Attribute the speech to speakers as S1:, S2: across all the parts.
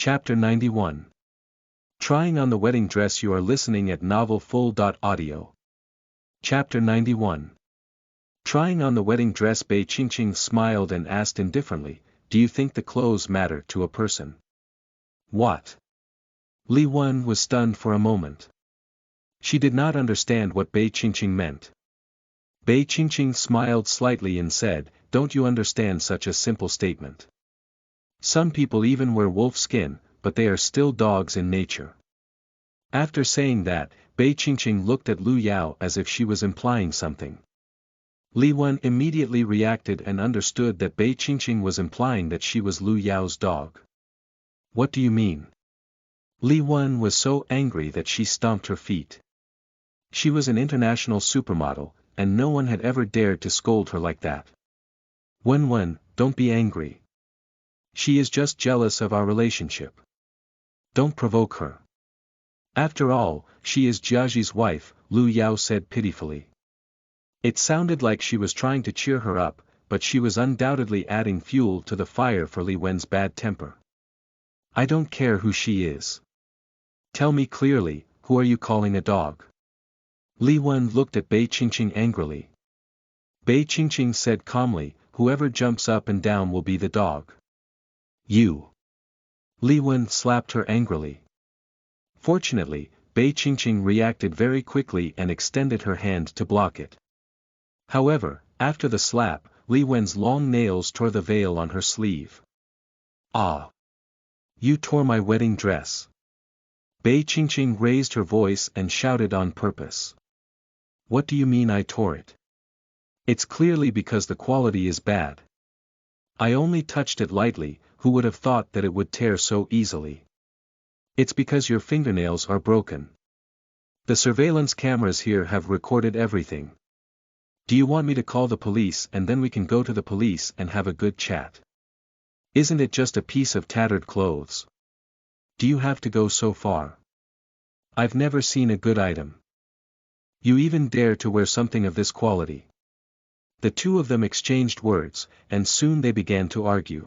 S1: Chapter 91. Trying on the wedding dress. You are listening at novelfull.audio. Chapter 91. Trying on the wedding dress. Bei Qingqing smiled and asked indifferently, "Do you think the clothes matter to a person?" "What?" Li Wen was stunned for a moment. She did not understand what Bei Qingqing meant. Bei Qingqing smiled slightly and said, "Don't you understand such a simple statement? Some people even wear wolf skin, but they are still dogs in nature." After saying that, Bei Qingqing looked at Lu Yao as if she was implying something. Li Wen immediately reacted and understood that Bei Qingqing was implying that she was Lu Yao's dog. "What do you mean?" Li Wen was so angry that she stomped her feet. She was an international supermodel, and no one had ever dared to scold her like that. Wen, don't be angry. She is just jealous of our relationship. Don't provoke her. After all, she is Jiaji's wife, Lu Yao said pitifully. It sounded like she was trying to cheer her up, but she was undoubtedly adding fuel to the fire for Li Wen's bad temper. "I don't care who she is. Tell me clearly, who are you calling a dog?" Li Wen looked at Bei Qingqing angrily. Bei Qingqing said calmly, "Whoever jumps up and down will be the dog." "You!" Li Wen slapped her angrily. Fortunately, Bei Qingqing reacted very quickly and extended her hand to block it. However, after the slap, Li Wen's long nails tore the veil on her sleeve. "Ah! You tore my wedding dress." Bei Qingqing raised her voice and shouted on purpose. "What do you mean I tore it? It's clearly because the quality is bad. I only touched it lightly, who would have thought that it would tear so easily? It's because your fingernails are broken. The surveillance cameras here have recorded everything. Do you want me to call the police and then we can go to the police and have a good chat? Isn't it just a piece of tattered clothes? Do you have to go so far? I've never seen a good item. You even dare to wear something of this quality." The two of them exchanged words, and soon they began to argue.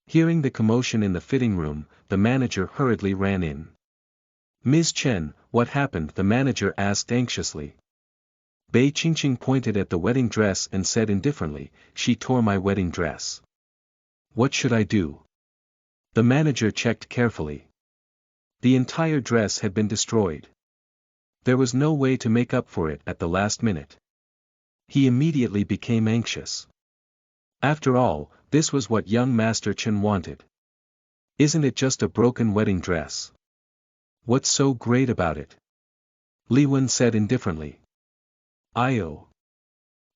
S1: Hearing the commotion in the fitting room, the manager hurriedly ran in. "Ms. Chen, what happened?" the manager asked anxiously. Bei Qingqing pointed at the wedding dress and said indifferently, "She tore my wedding dress. What should I do?" The manager checked carefully. The entire dress had been destroyed. There was no way to make up for it at the last minute. He immediately became anxious. After all, this was what young Master Chen wanted. "Isn't it just a broken wedding dress? What's so great about it?" Li Wen said indifferently. "Oh.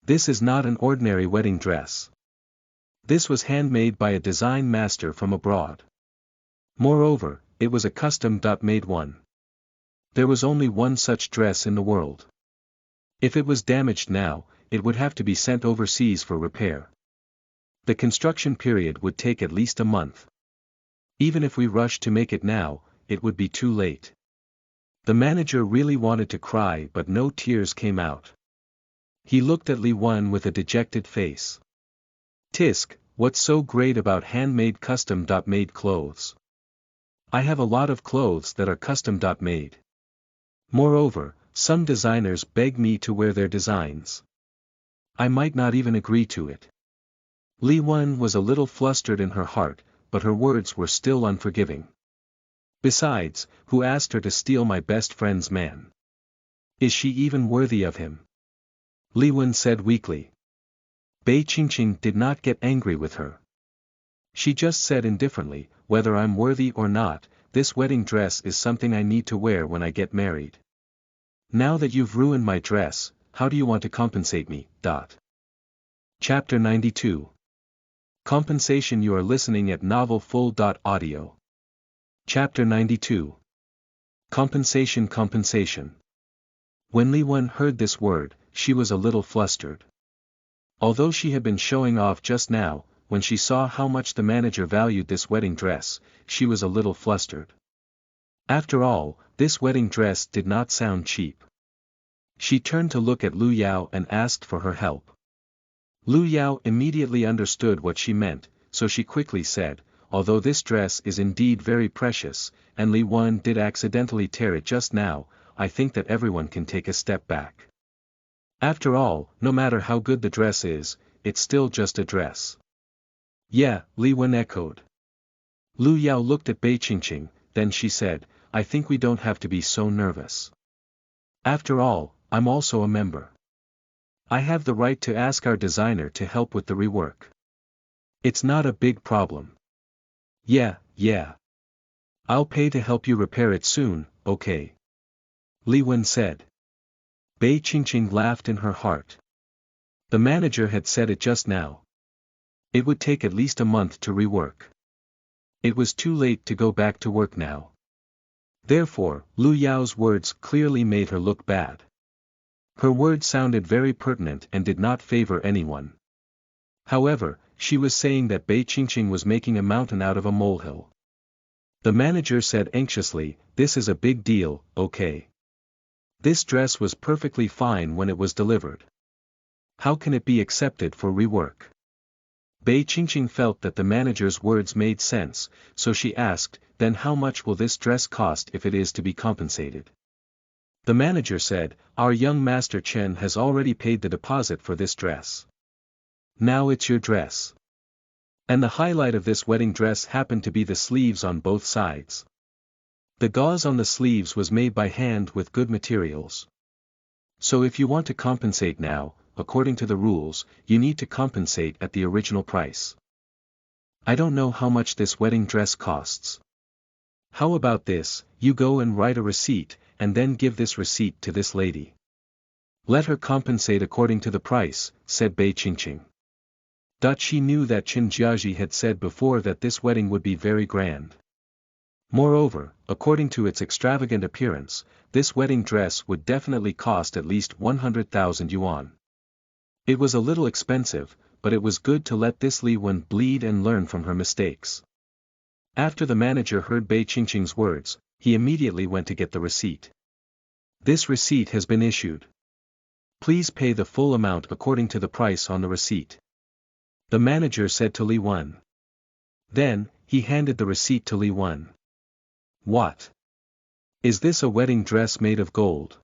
S1: This is not an ordinary wedding dress. This was handmade by a design master from abroad. Moreover, it was a custom-made one. There was only one such dress in the world. If it was damaged now, it would have to be sent overseas for repair. The construction period would take at least a month. Even if we rushed to make it now, it would be too late." The manager really wanted to cry but no tears came out. He looked at Li Wen with a dejected face. "Tisk, what's so great about handmade custom-made clothes? I have a lot of clothes that are custom-made. Moreover, some designers beg me to wear their designs. I might not even agree to it." Li Wen was a little flustered in her heart, but her words were still unforgiving. "Besides, who asked her to steal my best friend's man? Is she even worthy of him?" Li Wen said weakly. Bei Qingqing did not get angry with her. She just said indifferently, "Whether I'm worthy or not, this wedding dress is something I need to wear when I get married. Now that you've ruined my dress, how do you want to compensate me?" Chapter 92. Compensation. You are listening at novelfull.audio. Chapter 92. Compensation. When Li Wen heard this word, she was a little flustered. Although she had been showing off just now, when she saw how much the manager valued this wedding dress, she was a little flustered. After all, this wedding dress did not sound cheap. She turned to look at Lu Yao and asked for her help. Lu Yao immediately understood what she meant, so she quickly said, although this dress is indeed very precious, and Li Wen did accidentally tear it just now, I think that everyone can take a step back. After all, no matter how good the dress is, it's still just a dress. Yeah, Li Wen echoed. Lu Yao looked at Bei Qingqing, then she said, I think we don't have to be so nervous. After all, I'm also a member. I have the right to ask our designer to help with the rework. It's not a big problem. Yeah. I'll pay to help you repair it soon, okay? Li Wen said. Bei Qingqing laughed in her heart. The manager had said it just now. It would take at least a month to rework. It was too late to go back to work now. Therefore, Lu Yao's words clearly made her look bad. Her words sounded very pertinent and did not favor anyone. However, she was saying that Bei Qingqing was making a mountain out of a molehill. The manager said anxiously, this is a big deal, okay? This dress was perfectly fine when it was delivered. How can it be accepted for rework? Bei Qingqing felt that the manager's words made sense, so she asked, then how much will this dress cost if it is to be compensated? The manager said, our young master Chen has already paid the deposit for this dress. Now it's your dress. And the highlight of this wedding dress happened to be the sleeves on both sides. The gauze on the sleeves was made by hand with good materials. So if you want to compensate now, according to the rules, you need to compensate at the original price. I don't know how much this wedding dress costs. How about this, you go and write a receipt, and then give this receipt to this lady. Let her compensate according to the price, said Bei Qingqing. She knew that Chen Jiaji had said before that this wedding would be very grand. Moreover, according to its extravagant appearance, this wedding dress would definitely cost at least 100,000 yuan. It was a little expensive, but it was good to let this Li Wen bleed and learn from her mistakes. After the manager heard Bei Qingqing's words, he immediately went to get the receipt. This receipt has been issued. Please pay the full amount according to the price on the receipt. The manager said to Li Wen. Then, he handed the receipt to Li Wen. What? Is this a wedding dress made of gold?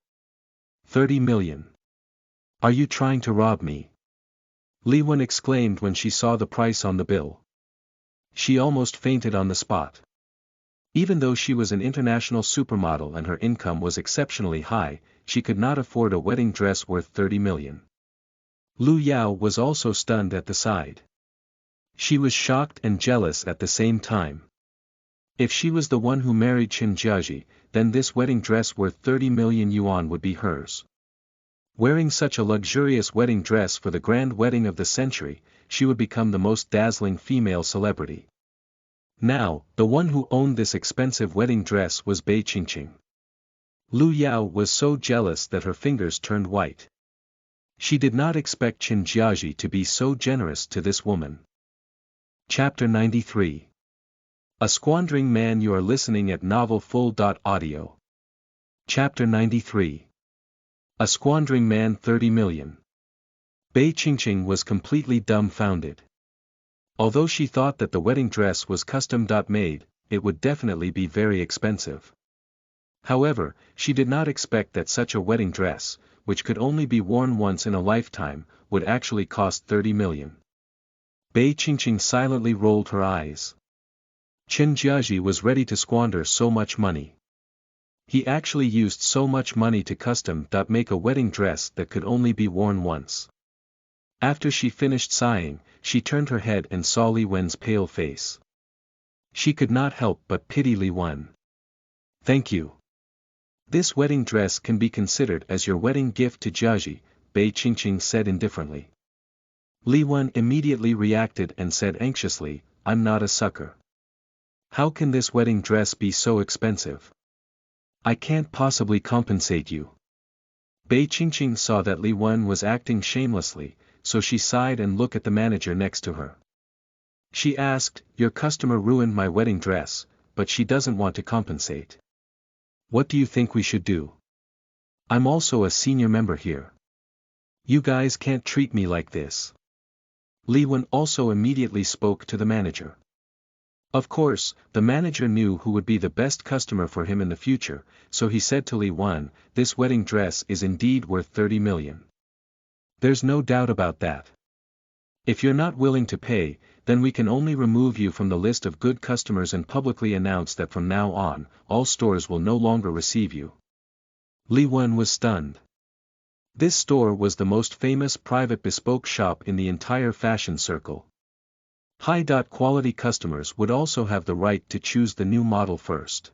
S1: 30 million. Are you trying to rob me? Li Wen exclaimed when she saw the price on the bill. She almost fainted on the spot. Even though she was an international supermodel and her income was exceptionally high, she could not afford a wedding dress worth 30 million. Lu Yao was also stunned at the sight. She was shocked and jealous at the same time. If she was the one who married Chen Jiaji, then this wedding dress worth 30 million yuan would be hers. Wearing such a luxurious wedding dress for the grand wedding of the century, she would become the most dazzling female celebrity. Now, the one who owned this expensive wedding dress was Bei Qingqing. Lu Yao was so jealous that her fingers turned white. She did not expect Chen Jiaji to be so generous to this woman. Chapter 93. A Squandering Man. You are listening at novelfull.audio. Chapter 93. A Squandering Man. 30 million. Bei Qingqing was completely dumbfounded. Although she thought that the wedding dress was custom-made, it would definitely be very expensive. However, she did not expect that such a wedding dress, which could only be worn once in a lifetime, would actually cost 30 million. Bei Qingqing silently rolled her eyes. Chen Jiaji was ready to squander so much money. He actually used so much money to custom-make a wedding dress that could only be worn once. After she finished sighing, she turned her head and saw Li Wen's pale face. She could not help but pity Li Wen. Thank you. This wedding dress can be considered as your wedding gift to Jiaji, Bei Qingqing said indifferently. Li Wen immediately reacted and said anxiously, I'm not a sucker. How can this wedding dress be so expensive? I can't possibly compensate you. Bei Qingqing saw that Li Wen was acting shamelessly, so she sighed and looked at the manager next to her. She asked, your customer ruined my wedding dress, but she doesn't want to compensate. What do you think we should do? I'm also a senior member here. You guys can't treat me like this. Li Wen also immediately spoke to the manager. Of course, the manager knew who would be the best customer for him in the future, so he said to Li Wan, "This wedding dress is indeed worth 30 million. There's no doubt about that. If you're not willing to pay, then we can only remove you from the list of good customers and publicly announce that from now on, all stores will no longer receive you." Li Wan was stunned. This store was the most famous private bespoke shop in the entire fashion circle. High-quality customers would also have the right to choose the new model first.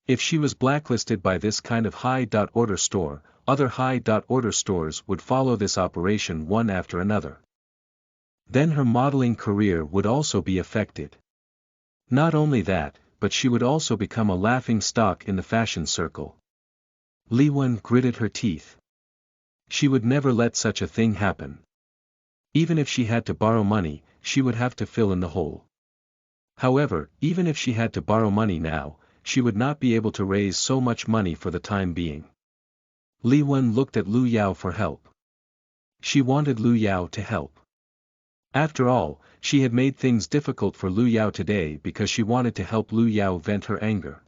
S1: If she was blacklisted by this kind of high-order store, other high-order stores would follow this operation one after another. Then her modeling career would also be affected. Not only that, but she would also become a laughing stock in the fashion circle. Li Wan gritted her teeth. She would never let such a thing happen. Even if she had to borrow money, she would have to fill in the hole. However, even if she had to borrow money now, she would not be able to raise so much money for the time being. Li Wan looked at Lu Yao for help. She wanted Lu Yao to help. After all, she had made things difficult for Lu Yao today because she wanted to help Lu Yao vent her anger.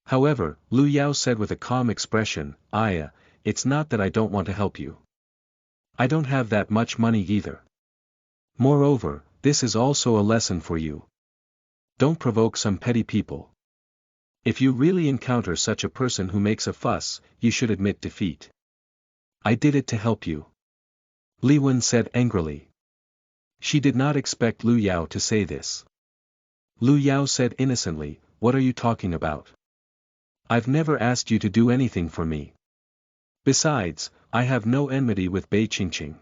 S1: However, Lu Yao said with a calm expression, "Aya, it's not that I don't want to help you. I don't have that much money either. Moreover, this is also a lesson for you. Don't provoke some petty people. If you really encounter such a person who makes a fuss, you should admit defeat. I did it to help you." Li Wan said angrily. She did not expect Lu Yao to say this. Lu Yao said innocently, "What are you talking about? I've never asked you to do anything for me. Besides, I have no enmity with Bei Qingqing.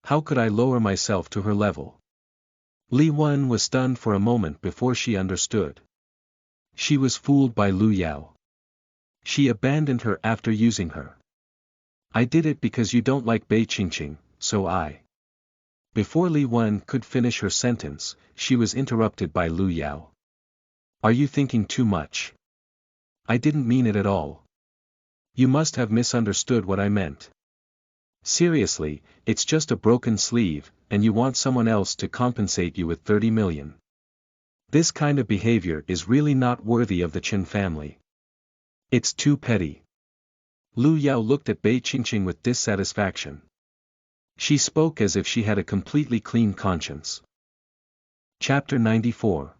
S1: How could I lower myself to her level?" Li Wan was stunned for a moment before she understood. She was fooled by Lu Yao. She abandoned her after using her. "I did it because you don't like Bei Qingqing, so I..." Before Li Wan could finish her sentence, she was interrupted by Lu Yao. "Are you thinking too much? I didn't mean it at all. You must have misunderstood what I meant. Seriously, it's just a broken sleeve, and you want someone else to compensate you with 30 million. This kind of behavior is really not worthy of the Chen family. It's too petty." Lu Yao looked at Bei Qingqing with dissatisfaction. She spoke as if she had a completely clean conscience. Chapter 94.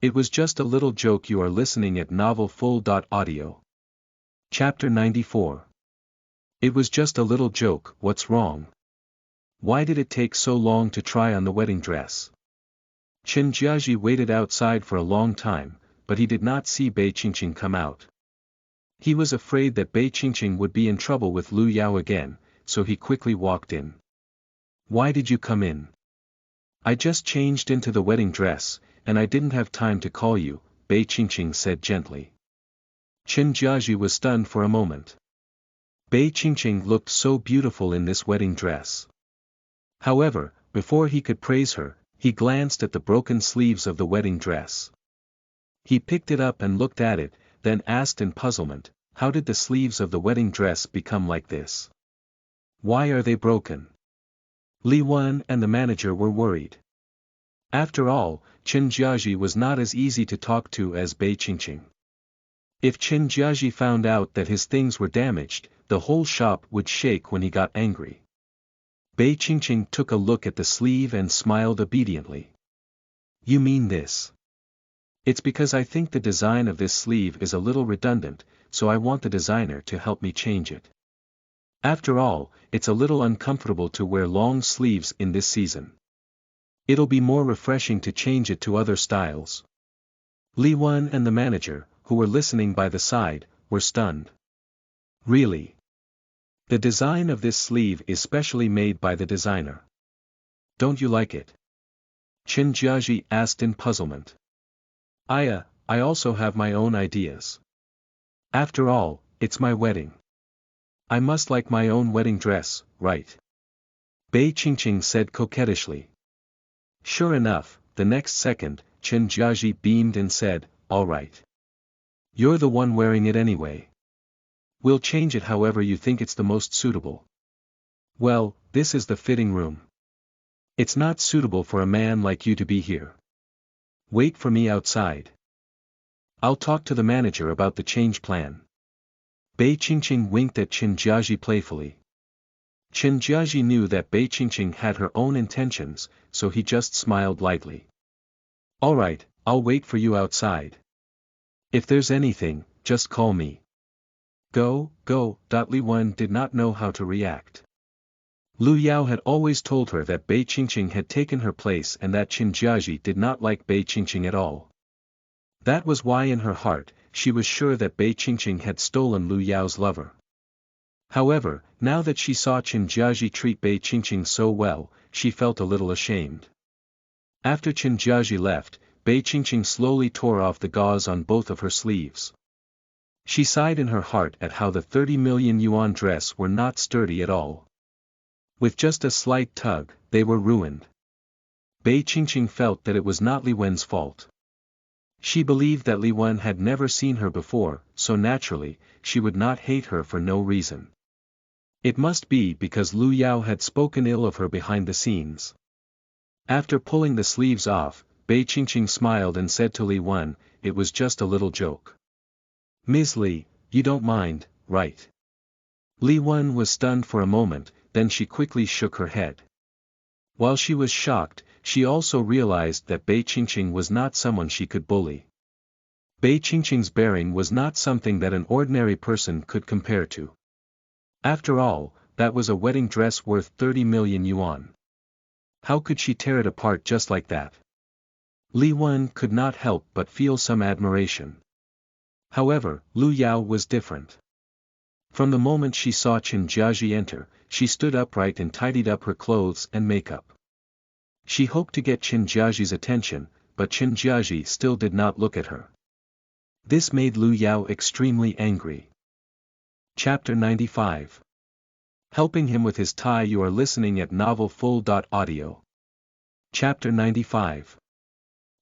S1: It was just a little joke. You are listening at novelfull.audio. Chapter 94. It was just a little joke. What's wrong? Why did it take so long to try on the wedding dress? Chen Jiaji waited outside for a long time, but he did not see Bei Qingqing come out. He was afraid that Bei Qingqing would be in trouble with Lu Yao again, so he quickly walked in. "Why did you come in?" "I just changed into the wedding dress, and I didn't have time to call you," Bei Qingqing said gently. Chen Jiaji was stunned for a moment. Bei Qingqing looked so beautiful in this wedding dress. However, before he could praise her, he glanced at the broken sleeves of the wedding dress. He picked it up and looked at it, then asked in puzzlement, "How did the sleeves of the wedding dress become like this? Why are they broken?" Li Wan and the manager were worried. After all, Chen Jiaji was not as easy to talk to as Bei Qingqing. If Chen Jiaji found out that his things were damaged, the whole shop would shake when he got angry. Bei Qingqing took a look at the sleeve and smiled obediently. "You mean this? It's because I think the design of this sleeve is a little redundant, so I want the designer to help me change it. After all, it's a little uncomfortable to wear long sleeves in this season. It'll be more refreshing to change it to other styles." Li Wan and the manager, who were listening by the side, were stunned. "Really? The design of this sleeve is specially made by the designer. Don't you like it?" Chen Jiaji asked in puzzlement. I also have my own ideas. After all, it's my wedding. I must like my own wedding dress, right?" Bei Qingqing said coquettishly. Sure enough, the next second, Chen Jiaji beamed and said, "All right. You're the one wearing it anyway. We'll change it however you think it's the most suitable. Well, this is the fitting room. It's not suitable for a man like you to be here. Wait for me outside. I'll talk to the manager about the change plan. Bei Qingqing winked at Qin Jiaji playfully. Qin Jiaji knew that Bei Qingqing had her own intentions, so he just smiled lightly. Alright, I'll wait for you outside. If there's anything, just call me. Go. Li Wen did not know how to react. Lu Yao had always told her that Bei Qingqing had taken her place and that Qin Jiaji did not like Bei Qingqing at all. That was why in her heart, she was sure that Bei Qingqing had stolen Lu Yao's lover. However, now that she saw Qin Jiaji treat Bei Qingqing so well, she felt a little ashamed. After Qin Jiaji left, Bei Qingqing slowly tore off the gauze on both of her sleeves. She sighed in her heart at how the 30 million yuan dress were not sturdy at all. With just a slight tug, they were ruined. Bei Qingqing felt that it was not Li Wen's fault. She believed that Li Wen had never seen her before, so naturally, she would not hate her for no reason. It must be because Lu Yao had spoken ill of her behind the scenes. After pulling the sleeves off, Bei Qingqing smiled and said to Li Wen, "It was just a little joke. Ms. Li, you don't mind, right?" Li Wen was stunned for a moment, then she quickly shook her head. While she was shocked, she also realized that Bei Qingqing was not someone she could bully. Bei Qingqing's bearing was not something that an ordinary person could compare to. After all, that was a wedding dress worth 30 million yuan. How could she tear it apart just like that? Li Wen could not help but feel some admiration. However, Lu Yao was different. From the moment she saw Qin Jiaji enter, she stood upright and tidied up her clothes and makeup. She hoped to get Qin Jiaji's attention, but Qin Jiaji still did not look at her. This made Lu Yao extremely angry. Chapter 95. Helping him with his tie. You are listening at novelfull.audio. Chapter 95.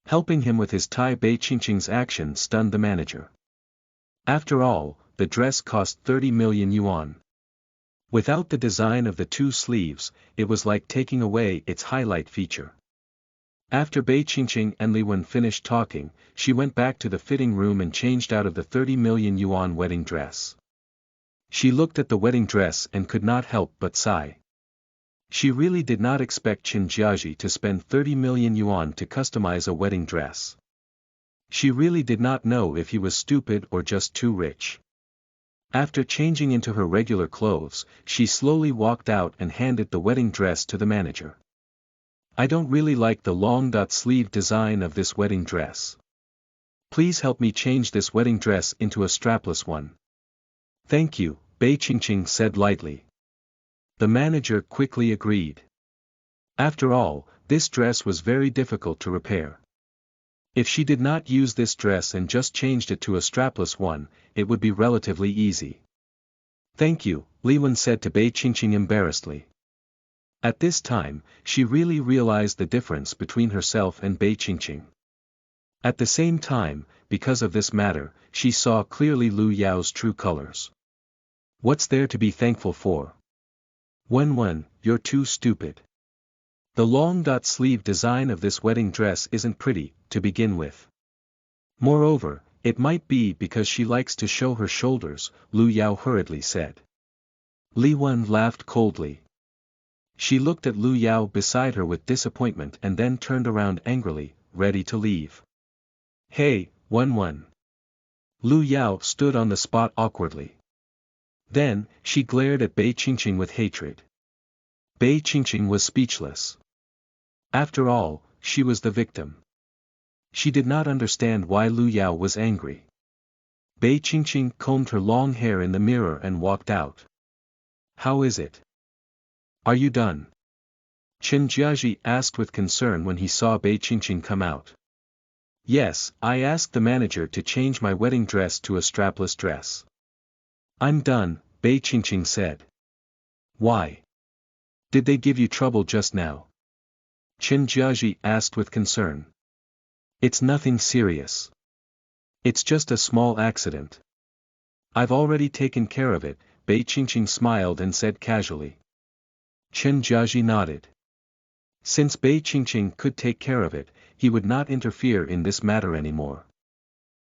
S1: Helping him with his tie. Bei Qingqing's action stunned the manager. After all, the dress cost 30 million yuan. Without the design of the two sleeves, it was like taking away its highlight feature. After Bei Qingqing and Li Wen finished talking, she went back to the fitting room and changed out of the 30 million yuan wedding dress. She looked at the wedding dress and could not help but sigh. She really did not expect Qin Jiaji to spend 30 million yuan to customize a wedding dress. She really did not know if he was stupid or just too rich. After changing into her regular clothes, she slowly walked out and handed the wedding dress to the manager. "I don't really like the long sleeve design of this wedding dress. Please help me change this wedding dress into a strapless one." "Thank you," Bei Qingqing said lightly. The manager quickly agreed. After all, this dress was very difficult to repair. If she did not use this dress and just changed it to a strapless one, it would be relatively easy. "Thank you," Li Wen said to Bei Qingqing embarrassedly. At this time, she really realized the difference between herself and Bei Qingqing. At the same time, because of this matter, she saw clearly Lu Yao's true colors. What's there to be thankful for? Wen, you're too stupid. The long sleeve design of this wedding dress isn't pretty, to begin with. Moreover, it might be because she likes to show her shoulders, Lu Yao hurriedly said. Li Wen laughed coldly. She looked at Lu Yao beside her with disappointment and then turned around angrily, ready to leave. "Hey, Wen. Lu Yao stood on the spot awkwardly. Then, she glared at Bei Qingqing with hatred. Bei Qingqing was speechless. After all, she was the victim. She did not understand why Lu Yao was angry. Bei Qingqing combed her long hair in the mirror and walked out. "How is it? Are you done?" Qin Jiaji asked with concern when he saw Bei Qingqing come out. "Yes, I asked the manager to change my wedding dress to a strapless dress." "I'm done," Bei Qingqing said. "Why? Did they give you trouble just now?" Qin Jiaji asked with concern. "It's nothing serious. It's just a small accident. I've already taken care of it," Bei Qingqing smiled and said casually. Qin Jiaji nodded. Since Bei Qingqing could take care of it, he would not interfere in this matter anymore.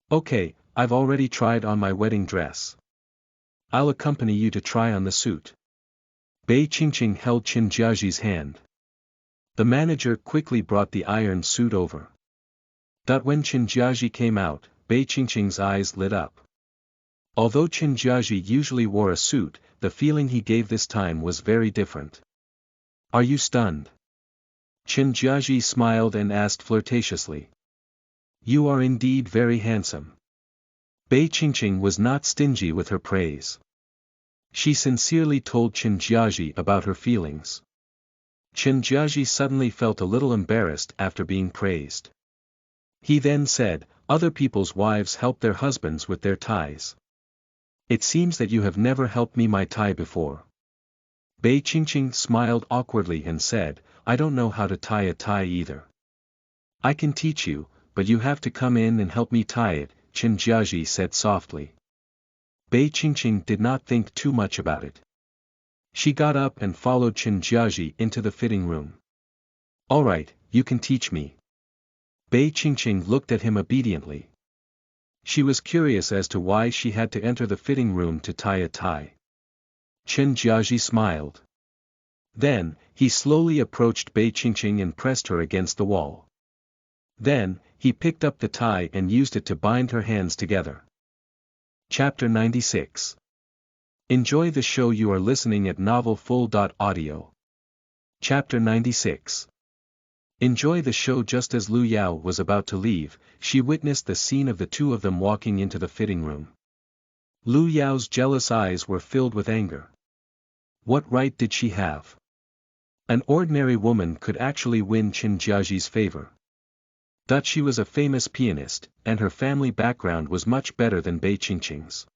S1: Okay, I've already tried on my wedding dress. I'll accompany you to try on the suit. Bei Qingqing held Qin Jiaji's hand. The manager quickly brought the iron suit over. When Qin Jiaji came out, Bei Qingqing's eyes lit up. Although Qin Jiaji usually wore a suit, the feeling he gave this time was very different. Are you stunned? Qin Jiaji smiled and asked flirtatiously. You are indeed very handsome. Bei Qingqing was not stingy with her praise. She sincerely told Qin Jiaji about her feelings. Qin Jiaji suddenly felt a little embarrassed after being praised. He then said, other people's wives help their husbands with their ties. It seems that you have never helped me my tie before. Bei Qingqing smiled awkwardly and said, I don't know how to tie a tie either. I can teach you, but you have to come in and help me tie it, Qin Jiaji said softly. Bei Qingqing did not think too much about it. She got up and followed Qin Jiaji into the fitting room. Alright, you can teach me. Bei Qingqing looked at him obediently. She was curious as to why she had to enter the fitting room to tie a tie. Qin Jiaji smiled. Then, he slowly approached Bei Qingqing and pressed her against the wall. Then, he picked up the tie and used it to bind her hands together. Chapter 96. Enjoy the show. You are listening at novelfull.audio. Chapter 96. Enjoy the show. Just as Lu Yao was about to leave, she witnessed the scene of the two of them walking into the fitting room. Lu Yao's jealous eyes were filled with anger. What right did she have? An ordinary woman could actually win Qin Jiaji's favor. She was a famous pianist, and her family background was much better than Bei Qingqing's.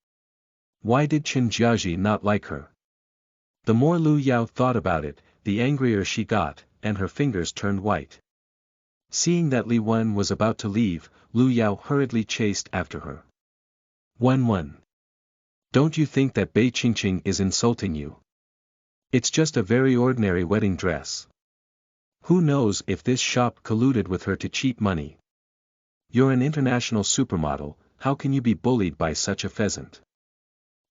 S1: Why did Qin Jiaji not like her? The more Lu Yao thought about it, the angrier she got, and her fingers turned white. Seeing that Li Wen was about to leave, Lu Yao hurriedly chased after her. Wen. Don't you think that Bei Qingqing is insulting you? It's just a very ordinary wedding dress. Who knows if this shop colluded with her to cheat money? You're an international supermodel, how can you be bullied by such a pheasant?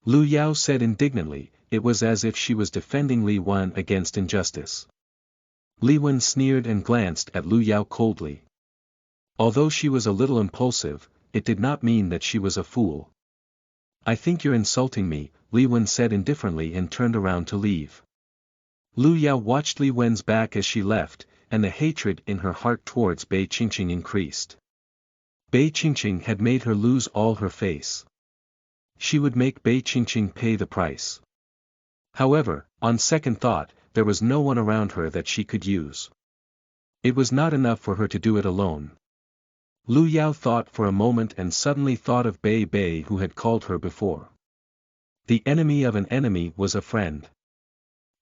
S1: Lu Yao said indignantly, it was as if she was defending Li Wen against injustice. Li Wen sneered and glanced at Lu Yao coldly. Although she was a little impulsive, it did not mean that she was a fool. I think you're insulting me, Li Wen said indifferently and turned around to leave. Lu Yao watched Li Wen's back as she left, and the hatred in her heart towards Bei Qingqing increased. Bei Qingqing had made her lose all her face. She would make Bei Qingqing pay the price. However, on second thought, there was no one around her that she could use. It was not enough for her to do it alone. Lu Yao thought for a moment and suddenly thought of Bei Bei who had called her before. The enemy of an enemy was a friend.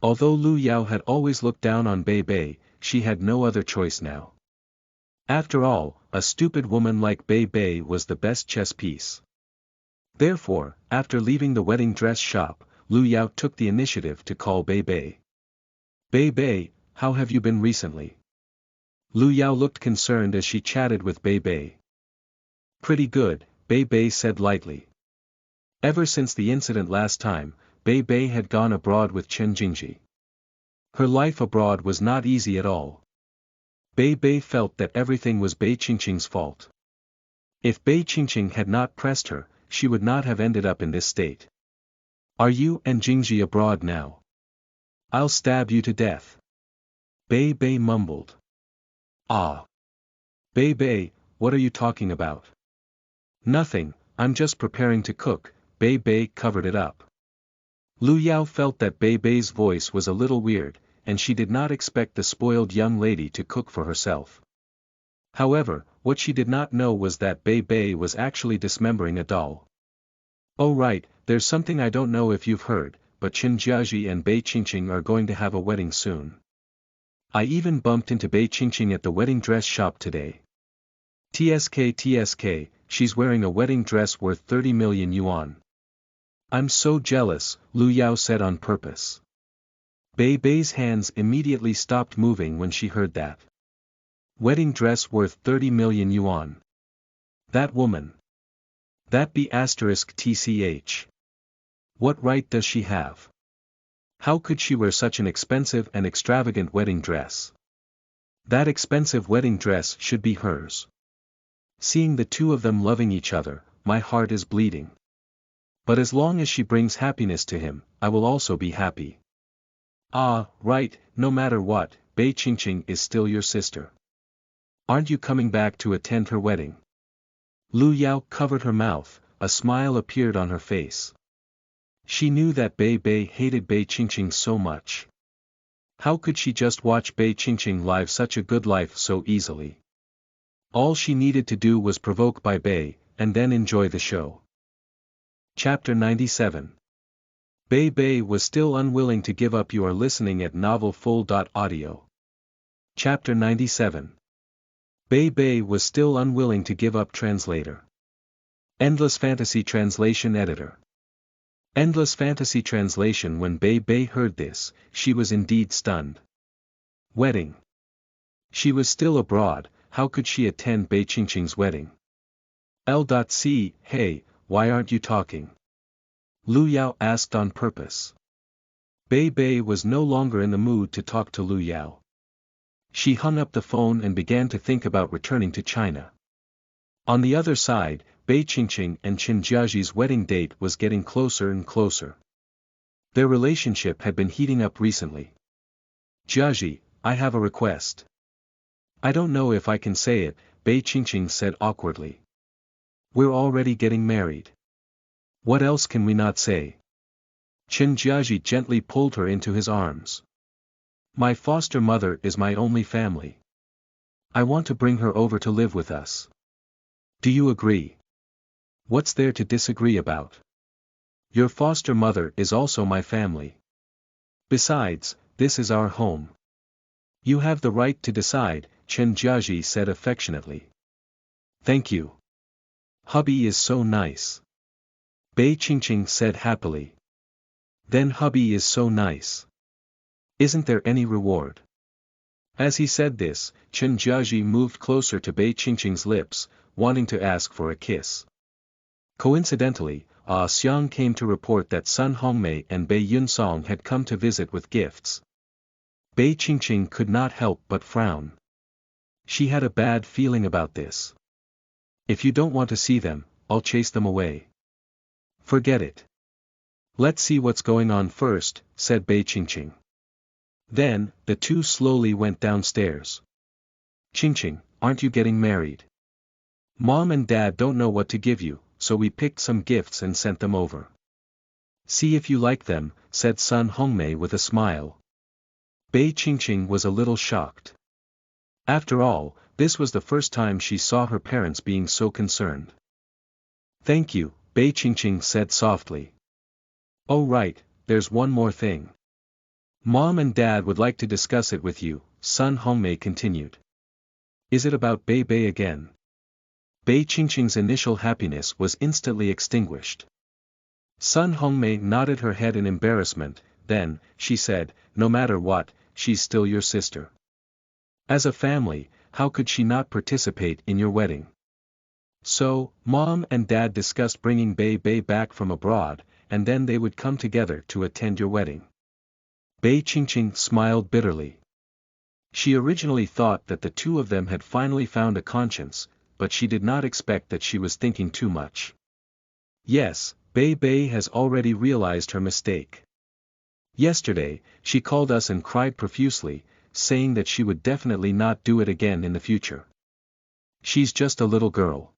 S1: Although Lu Yao had always looked down on Bei Bei, she had no other choice now. After all, a stupid woman like Bei Bei was the best chess piece. Therefore, after leaving the wedding dress shop, Lu Yao took the initiative to call Bei Bei. Bei Bei, how have you been recently? Lu Yao looked concerned as she chatted with Bei Bei. Pretty good, Bei Bei said lightly. Ever since the incident last time, Bei Bei had gone abroad with Chen Jingji. Her life abroad was not easy at all. Bei Bei felt that everything was Bei Qingqing's fault. If Bei Qingqing had not pressed her, she would not have ended up in this state. Are you and Jingji abroad now? I'll stab you to death. Bei Bei mumbled. Ah. Bei Bei, what are you talking about? Nothing, I'm just preparing to cook, Bei Bei covered it up. Lu Yao felt that Bei Bei's voice was a little weird, and she did not expect the spoiled young lady to cook for herself. However, what she did not know was that Bei Bei was actually dismembering a doll. Oh right, there's something I don't know if you've heard, but Qin Jiaji and Bei Qingqing are going to have a wedding soon. I even bumped into Bei Qingqing at the wedding dress shop today. TSK, she's wearing a wedding dress worth 30 million yuan. I'm so jealous, Lu Yao said on purpose. Bei Bei's hands immediately stopped moving when she heard that. Wedding dress worth 30 million yuan. That woman. That be *tch. What right does she have? How could she wear such an expensive and extravagant wedding dress? That expensive wedding dress should be hers. Seeing the two of them loving each other, my heart is bleeding. But as long as she brings happiness to him, I will also be happy. Ah, right, no matter what, Bei Qingqing is still your sister. Aren't you coming back to attend her wedding? Lu Yao covered her mouth, a smile appeared on her face. She knew that Bei Bei hated Bei Qingqing so much. How could she just watch Bei Qingqing live such a good life so easily? All she needed to do was provoke Bei Bei, and then enjoy the show. Chapter 97. Bei Bei was still unwilling to give up. You are listening at novelfull.audio. Chapter 97. Bei Bei was still unwilling to give up. Translator. Endless Fantasy Translation Editor. Endless Fantasy Translation. When Bei Bei heard this, she was indeed stunned. Wedding. She was still abroad, how could she attend Bei Qingqing's wedding? L.C. Hey, why aren't you talking? Lu Yao asked on purpose. Bei Bei was no longer in the mood to talk to Lu Yao. She hung up the phone and began to think about returning to China. On the other side, Bei Qingqing and Chen Jiaji's wedding date was getting closer and closer. Their relationship had been heating up recently. Jiaji, I have a request. I don't know if I can say it, Bei Qingqing said awkwardly. We're already getting married. What else can we not say? Chen Jiaji gently pulled her into his arms. My foster mother is my only family. I want to bring her over to live with us. Do you agree? What's there to disagree about? Your foster mother is also my family. Besides, this is our home. You have the right to decide, Chen Jiaji said affectionately. Thank you. Hubby is so nice. Bei Qingqing said happily. Then hubby is so nice. Isn't there any reward? As he said this, Chen Jiaji moved closer to Bei Qingqing's lips, wanting to ask for a kiss. Coincidentally, Xiang came to report that Sun Hongmei and Bei Yunsong had come to visit with gifts. Bei Qingqing could not help but frown. She had a bad feeling about this. If you don't want to see them, I'll chase them away. Forget it. Let's see what's going on first, said Bei Qingqing. Then, the two slowly went downstairs. Qingqing, aren't you getting married? Mom and Dad don't know what to give you, so we picked some gifts and sent them over. See if you like them, said Sun Hongmei with a smile. Bei Qingqing was a little shocked. After all, this was the first time she saw her parents being so concerned. Thank you, Bei Qingqing said softly. Oh right, there's one more thing. Mom and Dad would like to discuss it with you, Sun Hongmei continued. Is it about Bei Bei again? Bei Qingqing's initial happiness was instantly extinguished. Sun Hongmei nodded her head in embarrassment, then, she said, no matter what, she's still your sister. As a family, how could she not participate in your wedding? So, Mom and Dad discussed bringing Bei Bei back from abroad, and then they would come together to attend your wedding. Bei Qingqing smiled bitterly. She originally thought that the two of them had finally found a conscience, but she did not expect that she was thinking too much. Yes, Bei Bei has already realized her mistake. Yesterday, she called us and cried profusely, saying that she would definitely not do it again in the future. She's just a little girl.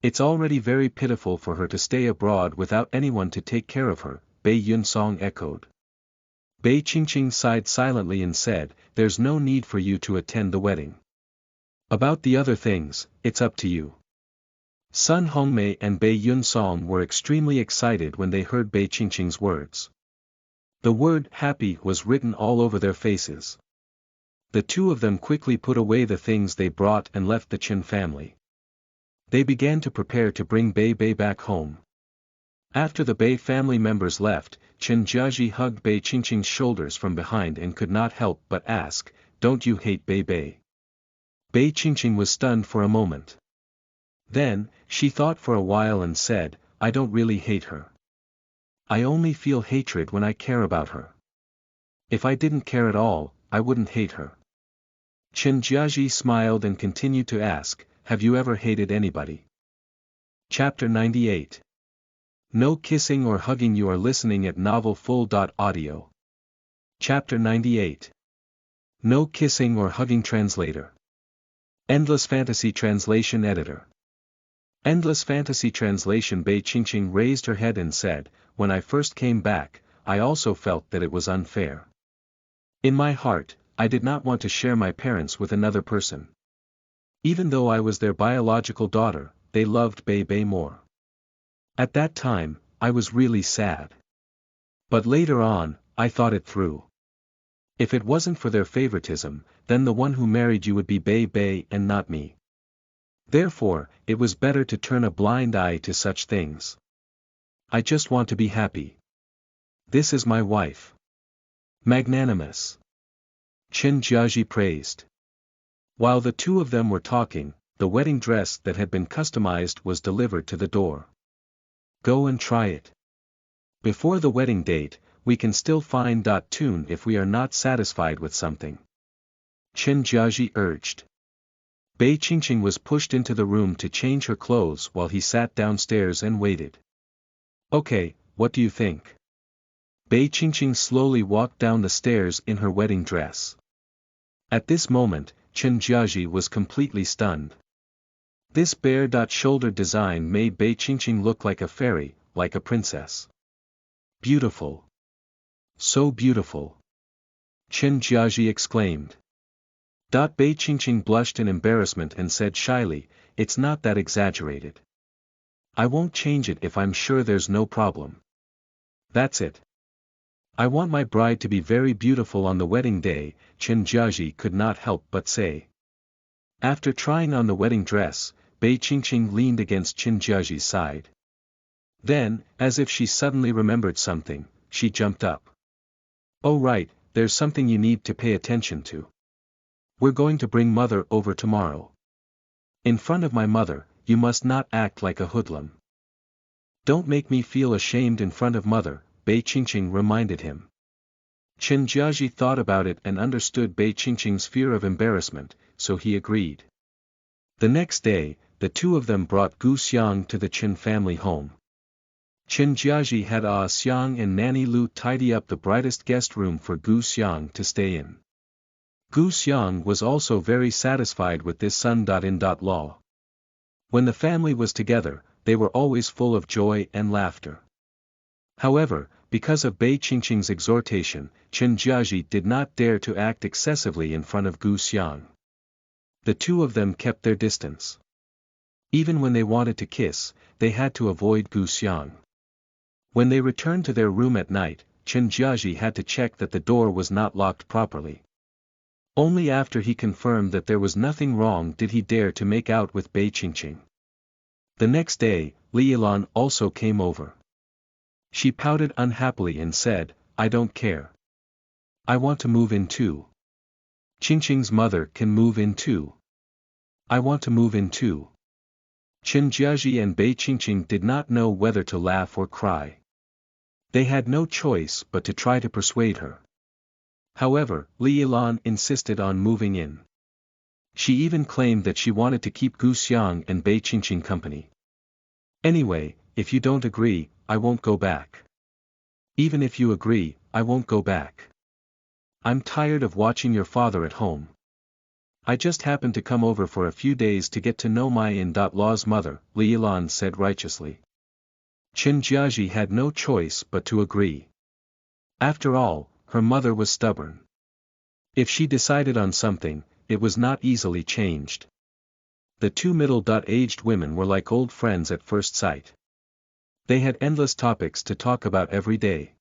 S1: It's already very pitiful for her to stay abroad without anyone to take care of her, Bei Yunsong echoed. Bei Qingqing sighed silently and said, there's no need for you to attend the wedding. About the other things, it's up to you. Sun Hongmei and Bei Yunsong were extremely excited when they heard Bei Qingqing's words. The word happy was written all over their faces. The two of them quickly put away the things they brought and left the Chen family. They began to prepare to bring Bei Bei back home. After the Bei family members left, Chen Jiaji hugged Bei Qingqing's shoulders from behind and could not help but ask, "Don't you hate Bei Bei?" Bei Qingqing was stunned for a moment. Then, she thought for a while and said, "I don't really hate her. I only feel hatred when I care about her. If I didn't care at all, I wouldn't hate her." Chen Jiaji smiled and continued to ask, "Have you ever hated anybody?" Chapter 98. No kissing or hugging. You are listening at novelfull.audio. Chapter 98. No kissing or hugging. Translator. Endless Fantasy Translation Editor. Endless Fantasy Translation. Bei Qingqing raised her head and said, "When I first came back, I also felt that it was unfair. In my heart, I did not want to share my parents with another person. Even though I was their biological daughter, they loved Bei Bei more. At that time, I was really sad. But later on, I thought it through. If it wasn't for their favoritism, then the one who married you would be Bei Bei and not me. Therefore, it was better to turn a blind eye to such things. I just want to be happy. This is my wife. Magnanimous." Chen Jiaji praised. While the two of them were talking, the wedding dress that had been customized was delivered to the door. "Go and try it. Before the wedding date, we can still fine-tune if we are not satisfied with something," Chen Jiaji urged. Bei Qingqing was pushed into the room to change her clothes while he sat downstairs and waited. "Okay, what do you think?" Bei Qingqing slowly walked down the stairs in her wedding dress. At this moment, Chen Jiaji was completely stunned. This bare-shoulder design made Bei Qingqing look like a fairy, like a princess. "Beautiful. So beautiful!" Chen Jiaji exclaimed. Bei Qingqing blushed in embarrassment and said shyly, "It's not that exaggerated. I won't change it if I'm sure there's no problem. That's it. I want my bride to be very beautiful on the wedding day," Chen Jiaji could not help but say. After trying on the wedding dress, Bei Qingqing leaned against Chen Jiaji's side. Then, as if she suddenly remembered something, she jumped up. "Oh right, there's something you need to pay attention to. We're going to bring mother over tomorrow. In front of my mother, you must not act like a hoodlum. Don't make me feel ashamed in front of mother," Bei Qingqing reminded him. Chen Jiaji thought about it and understood Bei Qingqing's fear of embarrassment, so he agreed. The next day, the two of them brought Gu Xiang to the Chen family home. Chen Jiaji had Xiang and Nanny Lu tidy up the brightest guest room for Gu Xiang to stay in. Gu Xiang was also very satisfied with this son-in-law. When the family was together, they were always full of joy and laughter. However, because of Bei Qingqing's exhortation, Chen Jiaji did not dare to act excessively in front of Gu Xiang. The two of them kept their distance. Even when they wanted to kiss, they had to avoid Gu Xiang. When they returned to their room at night, Chen Jiaji had to check that the door was not locked properly. Only after he confirmed that there was nothing wrong did he dare to make out with Bei Qingqing. The next day, Li Yilan also came over. She pouted unhappily and said, "I don't care. I want to move in too. Qingqing's mother can move in too. I want to move in too." Chen Jiaji and Bei Qingqing did not know whether to laugh or cry. They had no choice but to try to persuade her. However, Li Yilan insisted on moving in. She even claimed that she wanted to keep Gu Xiang and Bei Qingqing company. "Anyway, if you don't agree, I won't go back. Even if you agree, I won't go back. I'm tired of watching your father at home. I just happened to come over for a few days to get to know my in-law's mother," Li Yilan said righteously. Chen Jiaji had no choice but to agree. After all, her mother was stubborn. If she decided on something, it was not easily changed. The two middle-aged women were like old friends at first sight. They had endless topics to talk about every day.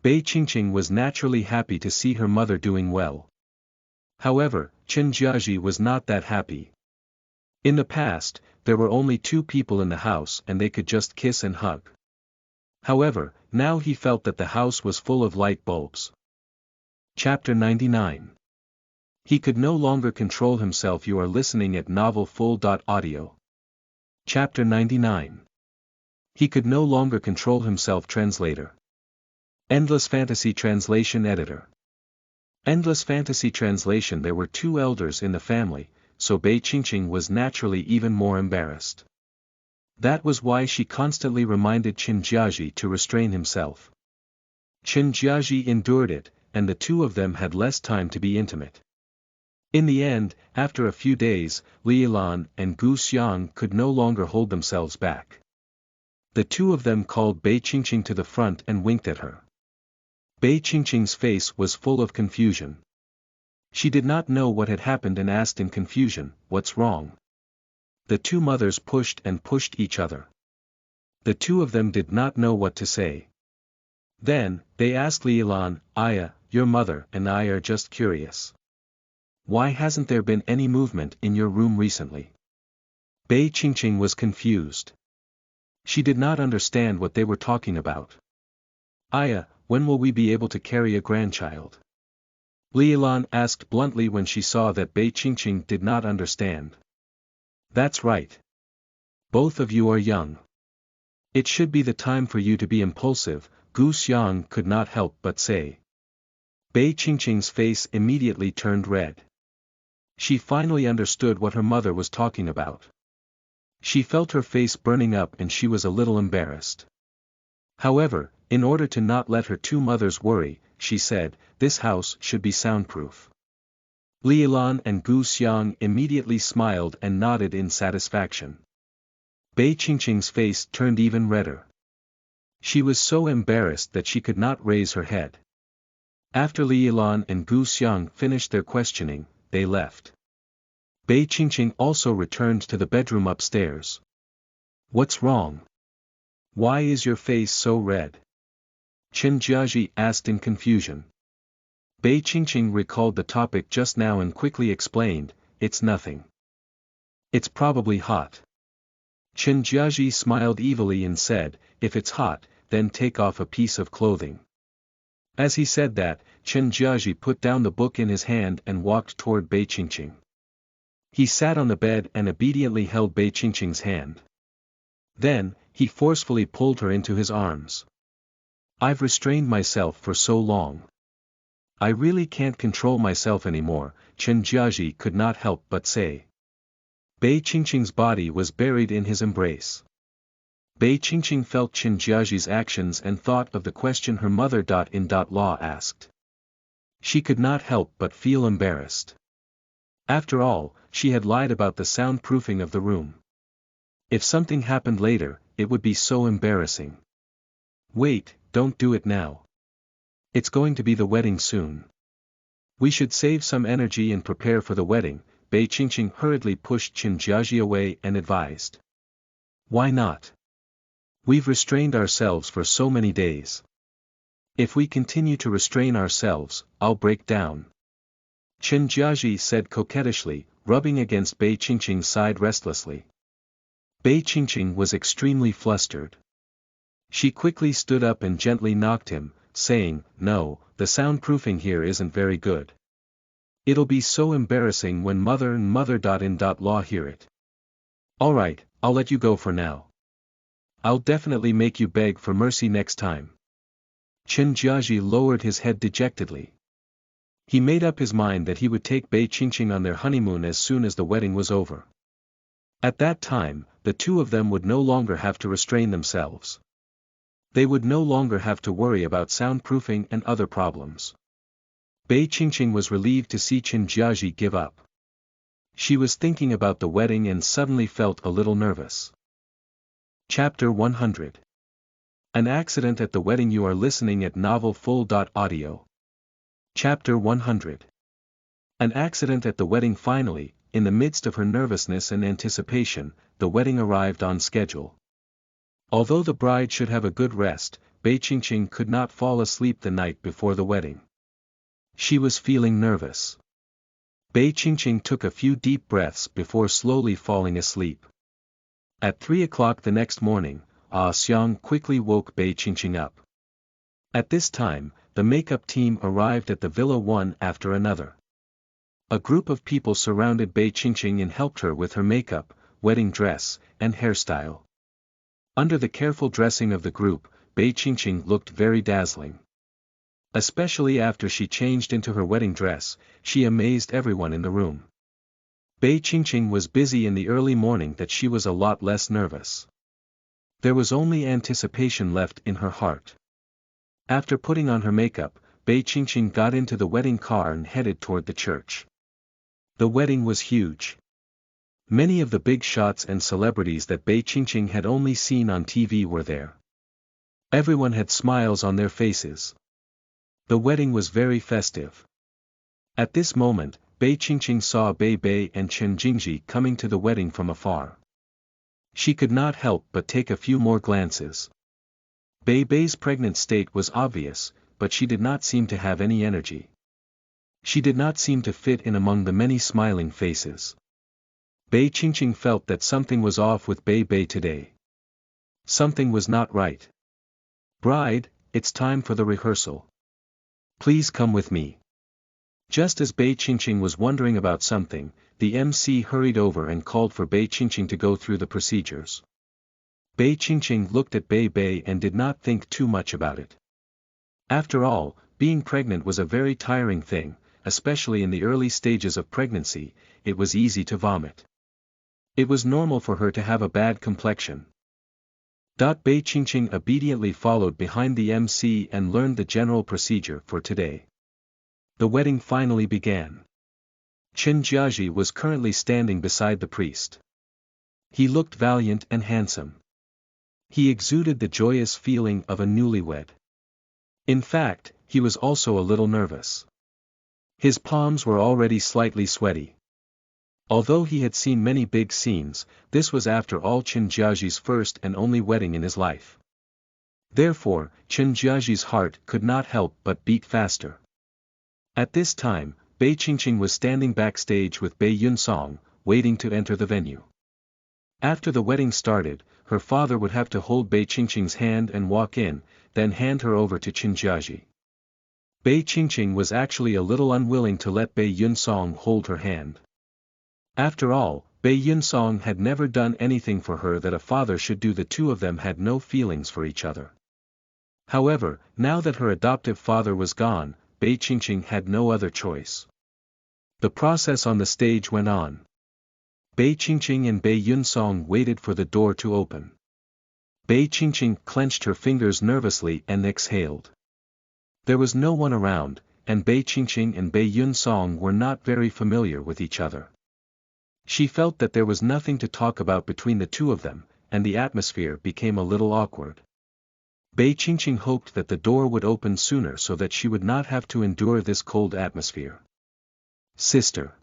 S1: Bei Qingqing was naturally happy to see her mother doing well. However, Chen Jiaji was not that happy. In the past, there were only two people in the house and they could just kiss and hug. However, now he felt that the house was full of light bulbs. Chapter 99. He could no longer control himself. You are listening at novelfull.audio. Chapter 99. He could no longer control himself. Translator. Endless Fantasy Translation Editor. Endless Fantasy Translation. There were two elders in the family, so Bei Qingqing was naturally even more embarrassed. That was why she constantly reminded Qin Jiaji to restrain himself. Qin Jiaji endured it, and the two of them had less time to be intimate. In the end, after a few days, Li Yilan and Gu Xiang could no longer hold themselves back. The two of them called Bei Qingqing to the front and winked at her. Bei Qingqing's face was full of confusion. She did not know what had happened and asked in confusion, "What's wrong?" The two mothers pushed and pushed each other. The two of them did not know what to say. Then, they asked Li Yilan, "Aya, your mother and I are just curious. Why hasn't there been any movement in your room recently?" Bei Qingqing was confused. She did not understand what they were talking about. "Aya, when will we be able to carry a grandchild?" Li Yilan asked bluntly when she saw that Bei Qingqing did not understand. "That's right. Both of you are young. It should be the time for you to be impulsive," Gu Xiang could not help but say. Bei Qingqing's face immediately turned red. She finally understood what her mother was talking about. She felt her face burning up and she was a little embarrassed. However, in order to not let her two mothers worry, she said, "This house should be soundproof." Li Yilan and Gu Xiang immediately smiled and nodded in satisfaction. Bei Qingqing's face turned even redder. She was so embarrassed that she could not raise her head. After Li Yilan and Gu Xiang finished their questioning, they left. Bei Qingqing also returned to the bedroom upstairs. "What's wrong? Why is your face so red?" Qin Jiaji asked in confusion. Bei Qingqing recalled the topic just now and quickly explained, "It's nothing. It's probably hot." Qin Jiaji smiled evilly and said, "If it's hot, then take off a piece of clothing." As he said that, Qin Jiaji put down the book in his hand and walked toward Bei Qingqing. He sat on the bed and obediently held Bei Qingqing's hand. Then, he forcefully pulled her into his arms. "I've restrained myself for so long. I really can't control myself anymore," Qin Jiaji could not help but say. Bei Qingqing's body was buried in his embrace. Bei Qingqing felt Qin Jiaji's actions and thought of the question her mother-in-law asked. She could not help but feel embarrassed. After all, she had lied about the soundproofing of the room. If something happened later, it would be so embarrassing. "Wait, don't do it now. It's going to be the wedding soon. We should save some energy and prepare for the wedding," Bei Qingqing hurriedly pushed Qin Jiaji away and advised. "Why not? We've restrained ourselves for so many days. If we continue to restrain ourselves, I'll break down." Qin Jiaji said coquettishly, rubbing against Bei Qingqing's side restlessly. Bei Qingqing was extremely flustered. She quickly stood up and gently knocked him, saying, "No, the soundproofing here isn't very good. It'll be so embarrassing when mother and mother-in-law hear it. Alright, I'll let you go for now. I'll definitely make you beg for mercy next time." Qin Jiaji lowered his head dejectedly. He made up his mind that he would take Bei Qingqing on their honeymoon as soon as the wedding was over. At that time, the two of them would no longer have to restrain themselves. They would no longer have to worry about soundproofing and other problems. Bei Qingqing was relieved to see Qin Jiaji give up. She was thinking about the wedding and suddenly felt a little nervous. Chapter 100. An accident at the wedding. You are listening at novelfull.audio. Chapter 100. An accident at the wedding. Finally, in the midst of her nervousness and anticipation, the wedding arrived on schedule. Although the bride should have a good rest, Bei Qingqing could not fall asleep the night before the wedding. She was feeling nervous. Bei Qingqing took a few deep breaths before slowly falling asleep. At 3 o'clock the next morning, Ah Xiang quickly woke Bei Qingqing up. At this time, the makeup team arrived at the villa one after another. A group of people surrounded Bei Qingqing and helped her with her makeup, wedding dress, and hairstyle. Under the careful dressing of the group, Bei Qingqing looked very dazzling. Especially after she changed into her wedding dress, she amazed everyone in the room. Bei Qingqing was busy in the early morning that she was a lot less nervous. There was only anticipation left in her heart. After putting on her makeup, Bei Qingqing got into the wedding car and headed toward the church. The wedding was huge. Many of the big shots and celebrities that Bei Qingqing had only seen on TV were there. Everyone had smiles on their faces. The wedding was very festive. At this moment, Bei Qingqing saw Bei Bei and Chen Jingji coming to the wedding from afar. She could not help but take a few more glances. Bei Bei's pregnant state was obvious, but she did not seem to have any energy. She did not seem to fit in among the many smiling faces. Bei Qingqing felt that something was off with Bei Bei today. Something was not right. "Bride, it's time for the rehearsal. Please come with me." Just as Bei Qingqing was wondering about something, the MC hurried over and called for Bei Qingqing to go through the procedures. Bei Qingqing looked at Bei Bei and did not think too much about it. After all, being pregnant was a very tiring thing, especially in the early stages of pregnancy. It was easy to vomit. It was normal for her to have a bad complexion. Bei Qingqing obediently followed behind the MC and learned the general procedure for today. The wedding finally began. Chen Jiaji was currently standing beside the priest. He looked valiant and handsome. He exuded the joyous feeling of a newlywed. In fact, he was also a little nervous. His palms were already slightly sweaty. Although he had seen many big scenes, this was after all Chen Jiaji's first and only wedding in his life. Therefore, Chen Jiaji's heart could not help but beat faster. At this time, Bei Qingqing was standing backstage with Bei Yunsong, waiting to enter the venue. After the wedding started, her father would have to hold Bei Qingqing's hand and walk in, then hand her over to Chen Jiaji. Bei Qingqing was actually a little unwilling to let Bei Yunsong hold her hand. After all, Bei Yunsong had never done anything for her that a father should do. The two of them had no feelings for each other. However, now that her adoptive father was gone, Bei Qingqing had no other choice. The process on the stage went on. Bei Qingqing and Bei Yunsong waited for the door to open. Bei Qingqing clenched her fingers nervously and exhaled. There was no one around, and Bei Qingqing and Bei Yunsong were not very familiar with each other. She felt that there was nothing to talk about between the two of them, and the atmosphere became a little awkward. Bei Qingqing hoped that the door would open sooner so that she would not have to endure this cold atmosphere. "Sister."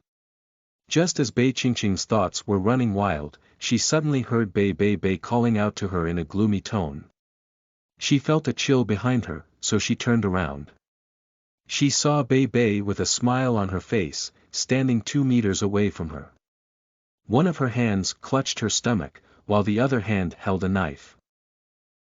S1: Just as Bei Qingqing's thoughts were running wild, she suddenly heard Bei Bei calling out to her in a gloomy tone. She felt a chill behind her, so she turned around. She saw Bei Bei with a smile on her face, standing 2 meters away from her. One of her hands clutched her stomach, while the other hand held a knife.